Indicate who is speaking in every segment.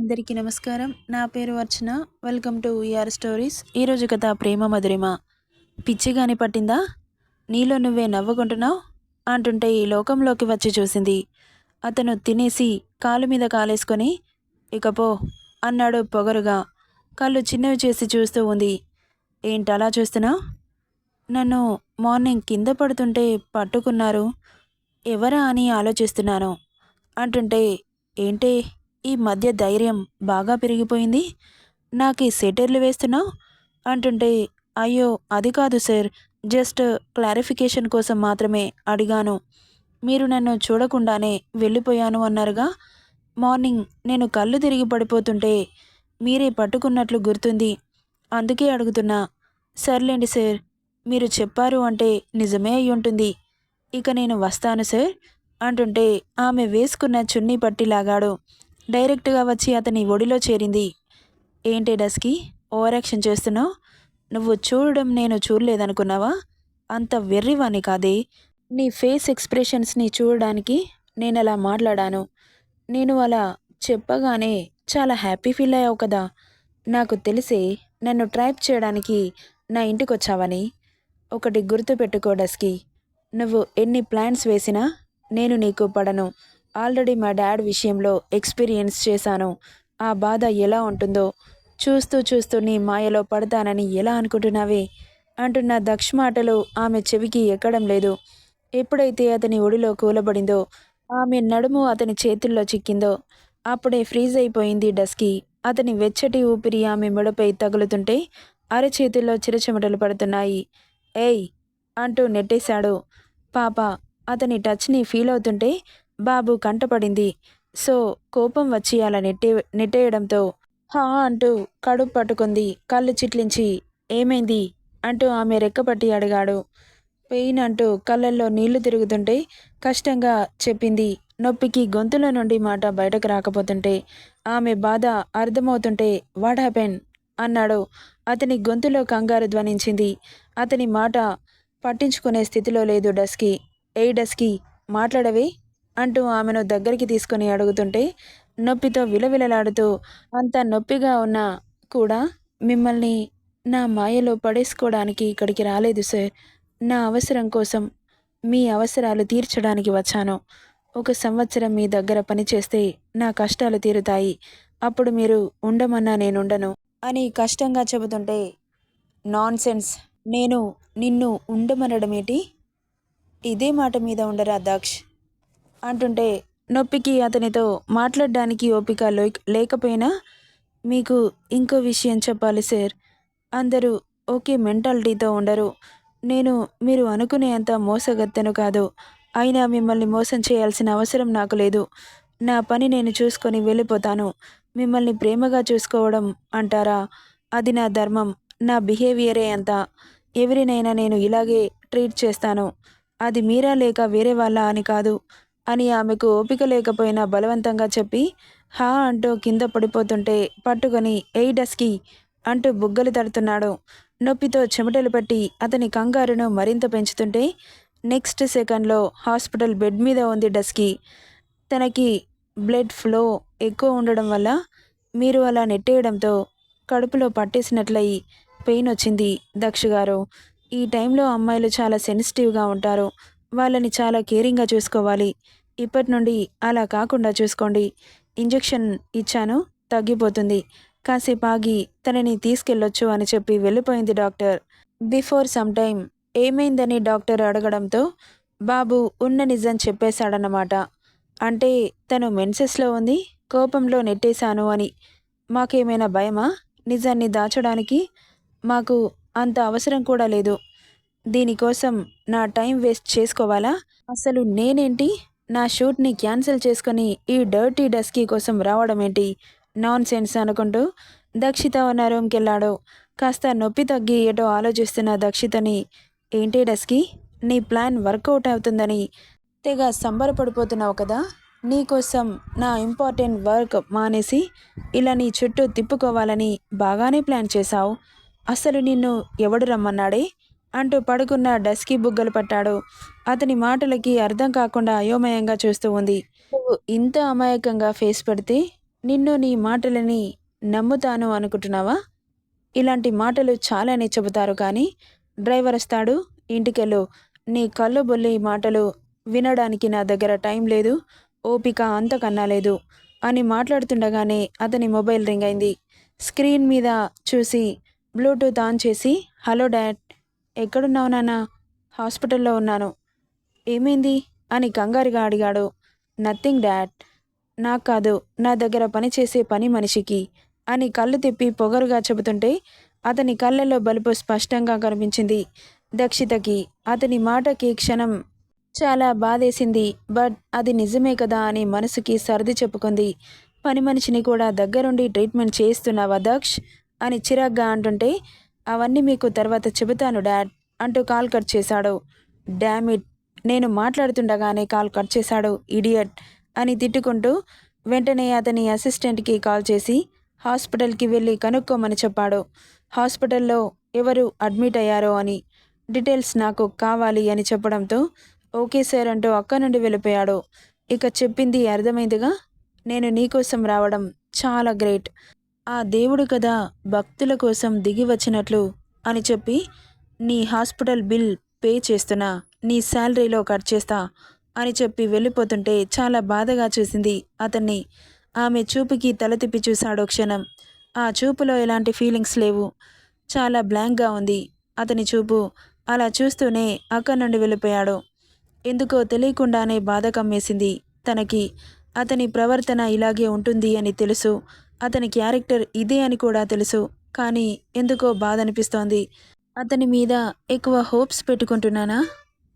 Speaker 1: అందరికీ నమస్కారం. నా పేరు Archana. Welcome to ER stories. ఈరోజు కథ ప్రేమ మధురిమ. పిచ్చిగాని పట్టిందా? నీలో నువ్వే నవ్వుకుంటున్నావు అంటుంటే ఈ లోకంలోకి వచ్చి చూసింది. అతను తినేసి కాలు మీద కాలేసుకొని ఇకపో అన్నాడు పొగరుగా. కళ్ళు చిన్నవి చేసి చూస్తూ ఉంది. ఏంటలా చూస్తున్నావు? నన్ను మార్నింగ్ కింద పడుతుంటే పట్టుకున్నారు. ఎవరా అని ఆలోచిస్తున్నాను అంటుంటే ఏంటే ఈ మధ్య ధైర్యం బాగా పెరిగిపోయింది. నాకు ఈ సెటర్లు వేస్తున్నావు అంటుంటే అయ్యో అది కాదు సార్, జస్ట్ క్లారిఫికేషన్ కోసం మాత్రమే అడిగాను. మీరు నన్ను చూడకుండానే వెళ్ళిపోయాను అన్నారుగా. మార్నింగ్ నేను కళ్ళు తిరిగి పడిపోతుంటే మీరే పట్టుకున్నట్లు గుర్తుంది, అందుకే అడుగుతున్నా. సర్లేండి సార్, మీరు చెప్పారు అంటే నిజమే అయి ఉంటుంది. ఇక నేను వస్తాను సార్ అంటుంటే ఆమె వేసుకున్న చున్నీ పట్టి లాగాడు. డైరెక్ట్గా వచ్చి అతని ఒడిలో చేరింది. ఏంటి డస్కి ఓవర్ యాక్షన్ చేస్తున్నావు? నువ్వు చూడడం నేను చూడలేదనుకున్నావా? అంత వెర్రివాణ్ణి కాదే. నీ ఫేస్ ఎక్స్ప్రెషన్స్ని చూడడానికి నేను అలా మాట్లాడాను. నేను అలా చెప్పగానే చాలా హ్యాపీ ఫీల్ అయ్యావు కదా. నాకు తెలిసే నన్ను ట్రాప్ చేయడానికి నా ఇంటికి వచ్చావని. ఒకటి గుర్తుపెట్టుకో డస్కి, నువ్వు ఎన్ని ప్లాన్స్ వేసినా నేను నీకు పడను. ఆల్రెడీ మా డాడ్ విషయంలో ఎక్స్పీరియన్స్ చేశాను. ఆ బాధ ఎలా ఉంటుందో చూస్తూ చూస్తూ నీ మాయలో పడతానని ఎలా అనుకుంటున్నావే అంటున్న దక్ష్ మాటలు ఆమె చెవికి ఎక్కడం లేదు. ఎప్పుడైతే అతని ఒడిలో కూలబడిందో, ఆమె నడుము అతని చేతుల్లో చిక్కిందో అప్పుడే ఫ్రీజ్ అయిపోయింది డస్కి. అతని వెచ్చటి ఊపిరి ఆమె మెడపై తగులుతుంటే అరచేతుల్లో చిరచెమటలు పడుతున్నాయి. ఏయ్ అంటూ నెట్టేశాడు. పాప అతని టచ్ని ఫీల్ అవుతుంటే బాబు కంటపడింది. సో కోపం వచ్చి అలా నెట్టేయడంతో హా అంటూ కడుపు పట్టుకుంది. కళ్ళు చిట్లించి ఏమైంది అంటూ ఆమె రెక్కపట్టి అడిగాడు. పెయిన్ అంటూ కళ్ళల్లో నీళ్లు తిరుగుతుంటే కష్టంగా చెప్పింది. నొప్పికి గొంతులో నుండి మాట బయటకు రాకపోతుంటే ఆమె బాధ అర్థమవుతుంటే వాట్ హ్యాపెన్ అన్నాడు. అతని గొంతులో కంగారు ధ్వనించింది. అతని మాట పట్టించుకునే స్థితిలో లేదు డస్కి. ఏయ్ డస్కి, మాట్లాడవే అంటూ ఆమెను దగ్గరికి తీసుకుని అడుగుతుంటే నొప్పితో విలవిలలాడుతూ అంత నొప్పిగా ఉన్నా కూడా మిమ్మల్ని నా మాయలో పడేసుకోవడానికి ఇక్కడికి రాలేదు సార్. నా అవసరం కోసం మీ అవసరాలు తీర్చడానికి వచ్చాను. 1 సంవత్సరం మీ దగ్గర పనిచేస్తే నా కష్టాలు తీరుతాయి. అప్పుడు మీరు ఉండమన్నా నేనుండను అని కష్టంగా చెబుతుంటే నాన్సెన్స్, నేను నిన్ను ఉండమనడమేటి? ఇదే మాట మీద ఉండరా దక్ష్ అంటుంటే నొప్పికి అతనితో మాట్లాడడానికి ఓపిక లేకపోయినా మీకు ఇంకో విషయం చెప్పాలి సార్. అందరూ ఒకే మెంటాలిటీతో ఉండరు. నేను మీరు అనుకునే అంత మోసగత్తెను కాదు. అయినా మిమ్మల్ని మోసం చేయాల్సిన అవసరం నాకు లేదు. నా పని నేను చూసుకొని వెళ్ళిపోతాను. మిమ్మల్ని ప్రేమగా చూసుకోవడం అంటారా, అది నా ధర్మం. నా బిహేవియరే అంత. ఎవరినైనా నేను ఇలాగే ట్రీట్ చేస్తాను. అది మీరా లేక వేరే వాళ్ళ అని కాదు అని ఆమెకు ఓపిక లేకపోయినా బలవంతంగా చెప్పి హా అంటూ కింద పడిపోతుంటే పట్టుకొని ఎయ్ డస్కి అంటూ బుగ్గలు తడుతున్నాడు. నొప్పితో చెమటలు పట్టి అతని కంగారును మరింత పెంచుతుంటే నెక్స్ట్ సెకండ్లో హాస్పిటల్ బెడ్ మీద ఉంది డస్కి. తనకి బ్లడ్ ఫ్లో ఎక్కువ ఉండడం వల్ల మీరు అలా నెట్టేయడంతో కడుపులో పట్టేసినట్లయి పెయిన్ వచ్చింది దక్ష గారు. ఈ టైంలో అమ్మాయిలు చాలా సెన్సిటివ్గా ఉంటారు. వాళ్ళని చాలా కేరింగ్గా చూసుకోవాలి. ఇప్పటి నుండి అలా కాకుండా చూసుకోండి. ఇంజెక్షన్ ఇచ్చాను, తగ్గిపోతుంది. కాసేపు ఆగి తనని తీసుకెళ్ళొచ్చు అని చెప్పి వెళ్ళిపోయింది డాక్టర్. బిఫోర్ సమ్ టైం ఏమైందని డాక్టర్ అడగడంతో బాబు ఉన్న నిజం చెప్పేశాడన్నమాట. అంటే తను మెన్సెస్లో ఉంది, కోపంలో నెట్టేశాను అని. మాకేమైనా భయమా నిజాన్ని దాచడానికి? మాకు అంత అవసరం కూడా లేదు. దీనికోసం నా టైం వేస్ట్ చేసుకోవాలా? అసలు నేనేంటి నా షూట్ని క్యాన్సిల్ చేసుకొని ఈ డర్టీ డస్కీ కోసం రావడం ఏంటి? నాన్ సెన్స్ అనుకుంటూ దక్షిత ఉన్న రూమ్కి వెళ్ళాడు. కాస్త నొప్పి తగ్గి ఏటో ఆలోచిస్తున్న దక్షితని ఏంటి డస్కీ, నీ ప్లాన్ వర్కౌట్ అవుతుందని తెగ సంబరపడిపోతున్నావు కదా. నీకోసం నా ఇంపార్టెంట్ వర్క్ మానేసి ఇలా నీ చుట్టూ తిప్పుకోవాలని బాగానే ప్లాన్ చేశావు. అసలు నిన్ను ఎవడు రమ్మన్నాడే అంటూ పడుకున్న డస్కీ బుగ్గలు పట్టాడు. అతని మాటలకి అర్థం కాకుండా అయోమయంగా చూస్తూ ఉంది. నువ్వు ఇంత అమాయకంగా ఫేస్ పెడితే నిన్ను నీ మాటలని నమ్ముతాను అనుకుంటున్నావా? ఇలాంటి మాటలు చాలానే చెబుతారు కానీ డ్రైవర్ వస్తాడు, ఇంటికెళ్ళు. నీ కళ్ళు బొల్లి మాటలు వినడానికి నా దగ్గర టైం లేదు, ఓపిక అంతకన్నా లేదు అని మాట్లాడుతుండగానే అతని మొబైల్ రింగ్ అయింది. స్క్రీన్ మీద చూసి బ్లూటూత్ ఆన్ చేసి, హలో డాడ్, ఎక్కడున్నావు నాన్న? హాస్పిటల్లో ఉన్నాను. ఏమైంది అని కంగారుగా అడిగాడు. Nothing dad. నాకు కాదు, నా దగ్గర పనిచేసే పని మనిషికి అని కళ్ళు తిప్పి పొగరుగా చెబుతుంటే అతని కళ్ళల్లో బలుపు స్పష్టంగా కనిపించింది దక్షితకి. అతని మాటకి క్షణం చాలా బాధేసింది. బట్ అది నిజమే కదా అని మనసుకి సర్ది చెప్పుకుంది. పని మనిషిని కూడా దగ్గరుండి ట్రీట్మెంట్ చేయిస్తున్నావా దక్ష్ అని చిరాగ్గా అంటుంటే, అవన్నీ మీకు తర్వాత చెబుతాను డాడ్ అంటూ కాల్ కట్ చేశాడు. డామిట్, నేను మాట్లాడుతుండగానే కాల్ కట్ చేశాడు ఇడియట్ అని తిట్టుకుంటూ వెంటనే అతని అసిస్టెంట్కి కాల్ చేసి హాస్పిటల్కి వెళ్ళి కనుక్కోమని చెప్పాడు. హాస్పిటల్లో ఎవరు అడ్మిట్ అయ్యారో అని డీటెయిల్స్ నాకు కావాలి అని చెప్పడంతో ఓకే సార్ అంటూ అక్కడి నుండి వెళ్ళిపోయాడు. ఇక చెప్పింది అర్థమైందిగా. నేను నీకోసం రావడం చాలా గ్రేట్. ఆ దేవుడు కదా భక్తుల కోసం దిగి వచ్చినట్లు అని చెప్పి నీ హాస్పిటల్ బిల్ పే చేస్తున్నా, నీ శాలరీలో కట్ చేస్తా అని చెప్పి వెళ్ళిపోతుంటే చాలా బాధగా చూసింది అతన్ని. ఆమె చూపుకి తల తిప్పి చూశాడు క్షణం. ఆ చూపులో ఎలాంటి ఫీలింగ్స్ లేవు. చాలా బ్లాంక్గా ఉంది అతని చూపు. అలా చూస్తూనే అక్కడి నుండి వెళ్ళిపోయాడు. ఎందుకో తెలియకుండానే బాధ కమ్మేసింది తనకి. అతని ప్రవర్తన ఇలాగే ఉంటుంది అని తెలుసు, అతని క్యారెక్టర్ ఇదే అని కూడా తెలుసు. కానీ ఎందుకో బాధ అనిపిస్తోంది. అతని మీద ఎక్కువ హోప్స్ పెట్టుకుంటున్నానా?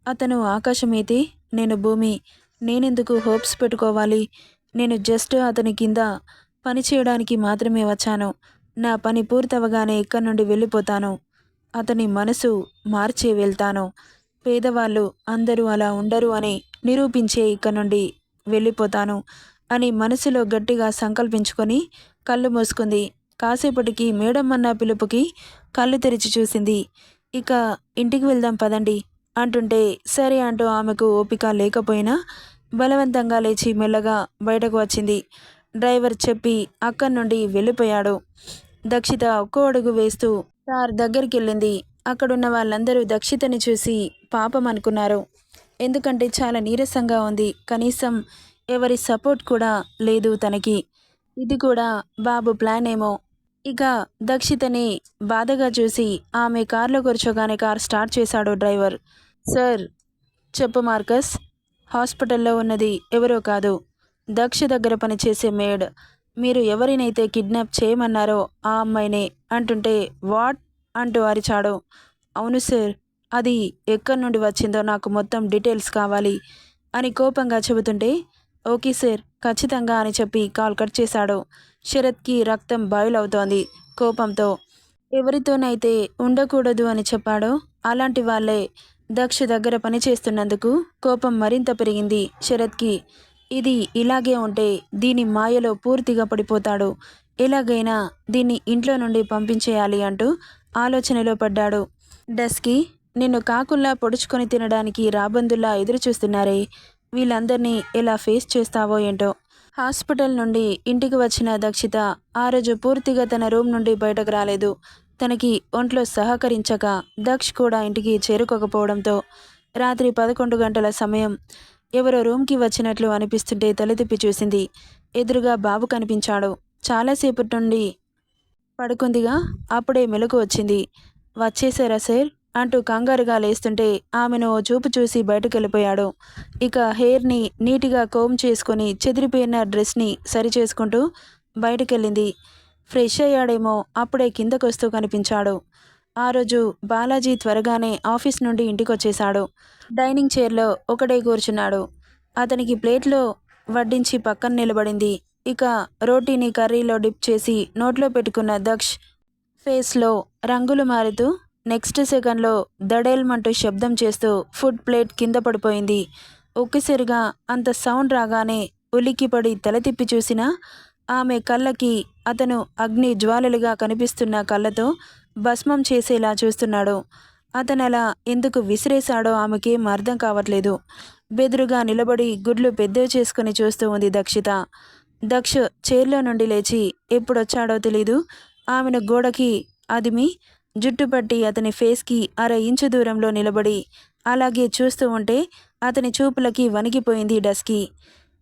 Speaker 1: అతను ఆకాశమైతే నేను భూమి. నేనెందుకు హోప్స్ పెట్టుకోవాలి? నేను జస్ట్ అతని కింద పని చేయడానికి మాత్రమే వచ్చాను. నా పని పూర్తవగానే ఇక్కడి నుండి వెళ్ళిపోతాను. అతని మనసు మార్చే వెళ్తాను. పేదవాళ్ళు అందరూ అలా ఉండరు అని నిరూపించే ఇక్కడి నుండి వెళ్ళిపోతాను అని మనసులో గట్టిగా సంకల్పించుకొని కళ్ళు మూసుకుంది. కాసేపటికి మేడమ్మన్న పిలుపుకి కళ్ళు తెరిచి చూసింది. ఇక ఇంటికి వెళ్దాం పదండి అంటుంటే సరే అంటూ ఆమెకు ఓపిక లేకపోయినా బలవంతంగా లేచి మెల్లగా బయటకు వచ్చింది. డ్రైవర్ చెప్పి అక్కడి నుండి వెళ్ళిపోయాడు. దక్షిత ఒక్కో అడుగు వేస్తూ కార్ దగ్గరికి వెళ్ళింది. అక్కడున్న వాళ్ళందరూ దక్షితని చూసి పాపం అనుకున్నారు. ఎందుకంటే చాలా నీరసంగా ఉంది. కనీసం ఎవరి సపోర్ట్ కూడా లేదు తనకి. ఇది కూడా బాబు ప్లాన్ ఏమో. ఇక దక్షితని బాధగా చూసి ఆమె కార్లో కూర్చోగానే కార్ స్టార్ట్ చేశాడు డ్రైవర్. సార్, చెప్పు మార్కస్. హాస్పిటల్లో ఉన్నది ఎవరో కాదు, దక్ష దగ్గర పనిచేసే మేడ్. మీరు ఎవరినైతే కిడ్నాప్ చేయమన్నారో ఆ అమ్మాయినే అంటుంటే వాట్ అంటూ అరిచాడు. అవును సార్, అది ఎక్కడి నుండి వచ్చిందో నాకు మొత్తం డీటెయిల్స్ కావాలి అని కోపంగా చెబుతుంటే ఓకే సార్, ఖచ్చితంగా అని చెప్పి కాల్ కట్ చేశాడు. శరత్కి రక్తం బాయిల్ అవుతోంది కోపంతో. ఎవరితోనైతే ఉండకూడదు అని చెప్పాడో అలాంటి వాళ్ళే దక్ష దగ్గర పనిచేస్తున్నందుకు కోపం మరింత పెరిగింది శరత్కి. ఇది ఇలాగే ఉంటే దీని మాయలో పూర్తిగా పడిపోతాడు. ఎలాగైనా దీన్ని ఇంట్లో నుండి పంపించేయాలి అంటూ ఆలోచనలో పడ్డాడు. డస్కి, నిన్ను కాకుల్లా పొడుచుకొని తినడానికి రాబందుల్లా ఎదురు చూస్తున్నారే, వీళ్ళందరినీ ఎలా ఫేస్ చేస్తావో ఏంటో. హాస్పిటల్ నుండి ఇంటికి వచ్చిన దక్షిత ఆ రోజు పూర్తిగా తన రూమ్ నుండి బయటకు రాలేదు. తనకి ఒంట్లో సహకరించక దక్ష్ కూడా ఇంటికి చేరుకోకపోవడంతో రాత్రి 11 గంటల సమయం. ఎవరో రూమ్కి వచ్చినట్లు అనిపిస్తుంటే తలతిప్పి చూసింది. ఎదురుగా బాబు కనిపించాడు. చాలాసేపటి నుండి పడుకుందిగా, అప్పుడే మెలకు వచ్చింది. వచ్చేసారా సార్ అంటూ కంగారుగా లేస్తుంటే ఆమెను ఓ చూపు చూసి బయటకు వెళ్ళిపోయాడు. ఇక హెయిర్ని నీట్గా కోమ్ చేసుకొని చెదిరిపోయిన డ్రెస్ని సరిచేసుకుంటూ బయటకెళ్ళింది. ఫ్రెష్ అయ్యాడేమో, అప్పుడే కిందకొస్తూ కనిపించాడు. ఆ రోజు బాలాజీ త్వరగానే ఆఫీస్ నుండి ఇంటికొచ్చేశాడు. డైనింగ్ చైర్లో ఒకడే కూర్చున్నాడు. అతనికి ప్లేట్లో వడ్డించి పక్కన నిలబడింది. ఇక రోటీని కర్రీలో డిప్ చేసి నోట్లో పెట్టుకున్న దక్ష్ ఫేస్లో రంగులు మారుతూ నెక్స్ట్ సెకండ్లో దడేల్మంటూ శబ్దం చేస్తూ ఫుడ్ ప్లేట్ కింద పడిపోయింది. ఒక్కసారిగా అంత సౌండ్ రాగానే ఉలిక్కిపడి తల తిప్పి చూసినా ఆమె కళ్ళకి అతను అగ్ని జ్వాలలుగా కనిపిస్తున్న కళ్ళతో భస్మం చేసేలా చూస్తున్నాడు. అతను అలా ఎందుకు విసిరేశాడో ఆమెకేం అర్థం కావట్లేదు. బెదురుగా నిలబడి గుడ్లు పెద్దవి చేసుకుని చూస్తూ ఉంది దక్షిత. దక్ష్ చైర్లో నుండి లేచి ఎప్పుడొచ్చాడో తెలీదు ఆమెను గోడకి అదిమి జుట్టు పట్టి అతని ఫేస్కి 1/2 ఇంచు దూరంలో నిలబడి అలాగే చూస్తూ ఉంటే అతని చూపులకి వణికిపోయింది డస్కీ.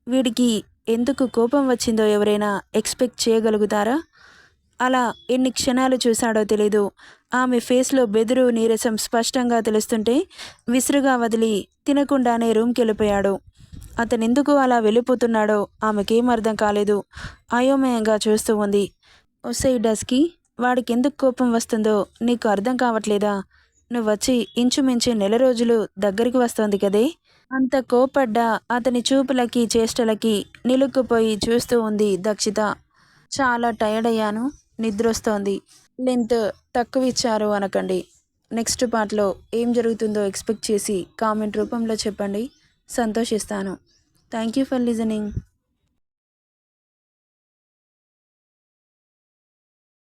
Speaker 1: వీడికి ఎందుకు కోపం వచ్చిందో ఎవరైనా ఎక్స్పెక్ట్ చేయగలుగుతారా? అలా ఎన్ని క్షణాలు చూశాడో తెలీదు. ఆమె ఫేస్లో బెదురు నీరసం స్పష్టంగా తెలుస్తుంటే విసురుగా వదిలి తినకుండానే రూమ్కి వెళ్ళిపోయాడు. అతనెందుకు అలా వెళ్ళిపోతున్నాడో ఆమెకేం అర్థం కాలేదు. అయోమయంగా చూస్తూ ఉంది. ఒసేయ్ డస్కీ, వాడికెందుకు కోపం వస్తుందో నీకు అర్థం కావట్లేదా? నువ్వొచ్చి ఇంచుమించు నెల రోజులు దగ్గరికి వస్తోంది కదే. అంత కోపడ్డా అతని చూపులకి చేష్టలకి నిలుక్కుపోయి చూస్తూ ఉంది దక్షిత. చాలా టైర్డ్ అయ్యాను, నిద్రొస్తోంది. లెంత్ తక్కువ ఇచ్చారు అనకండి. నెక్స్ట్ పార్ట్లో ఏం జరుగుతుందో ఎక్స్పెక్ట్ చేసి కామెంట్ రూపంలో చెప్పండి, సంతోషిస్తాను. Thank you for listening.